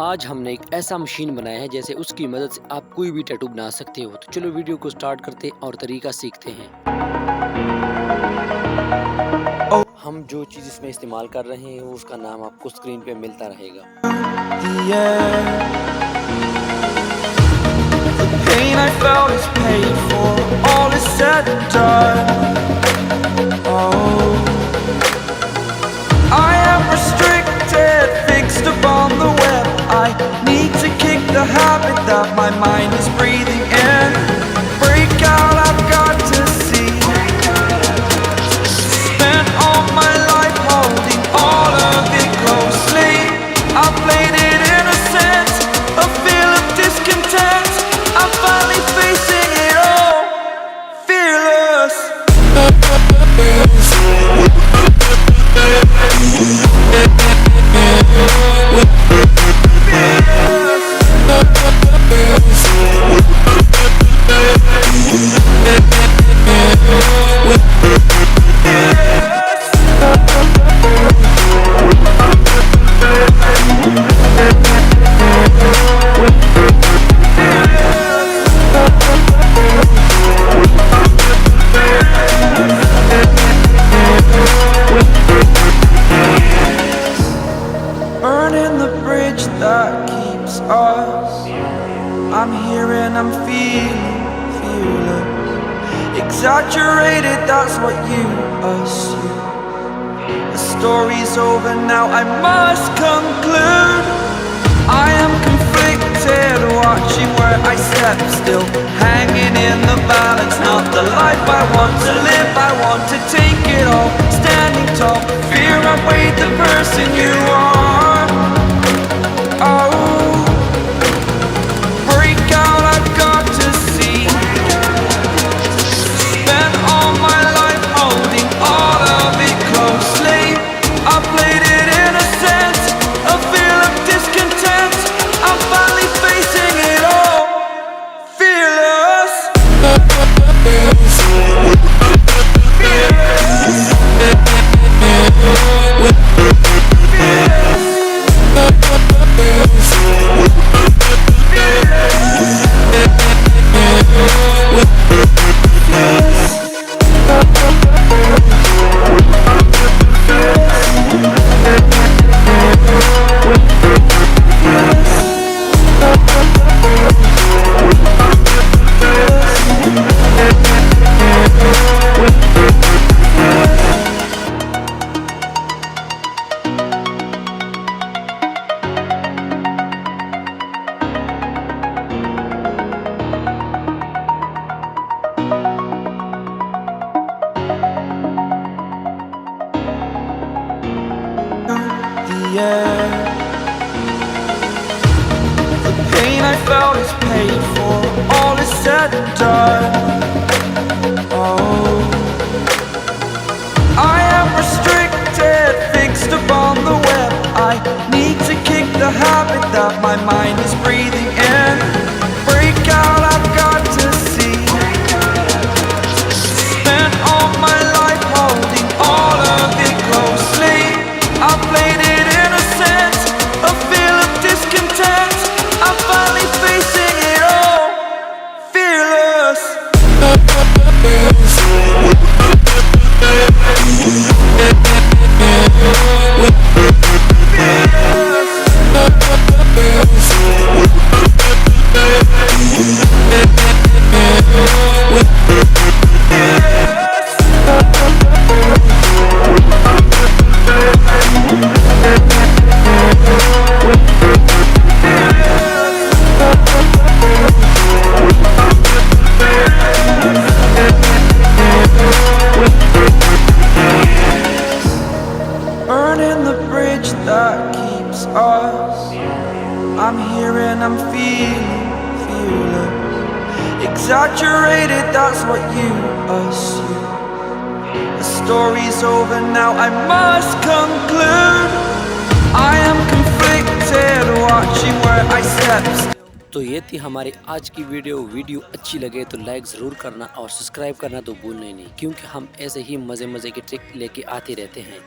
आज हमने एक ऐसा मशीन बनाया है जैसे उसकी मदद से आप कोई भी टैटू बना सकते हो। तो चलो वीडियो को स्टार्ट करते हैं और तरीका सीखते हैं। हम जो चीज़ इसमें इस्तेमाल कर रहे हैं उसका नाम आपको स्क्रीन पे मिलता रहेगा। The habit that my mind is breathing in. Break out, I've got to see. Spent all my life holding all of it closely. I played it innocent, a feel of discontent. I'm finally facing it all, fearless. Burning the bridge that keeps us. I'm here and I'm feeling fearless. Exaggerated, that's what you assume. The story's over now, I must conclude. I am conflicted, watching where I step still, hanging in the balance. Not the life I want to live, I want to take it all. Standing tall, fear I weighed the person you are. Oh, break out, I've got to see. Spent all my life holding all of it closely. I played it innocent, a feel of discontent. I'm finally facing it all, fearless. The pain I felt is paid for, all is said and done. Oh, I am restricted, fixed upon the web. I need to kick the habit that my mind is breathing in. Break out, I've got to see. Spent all my life holding all of it closely. I played it innocent, a feel of discontent. I'm finally facing it all, fearless. Burning the bridge that keeps us. I'm here and I'm feeling fearless. Exaggerated, that's what you assume. The story's over now, I must conclude. I am conflicted, watching where I step. तो ये थी हमारी आज की video अच्छी लगे तो like ज़रूर करना और सब्सक्राइब करना तो भूलना ही नहीं, क्योंकि हम ऐसे ही मज़े की ट्रिक लेके आते रहते हैं।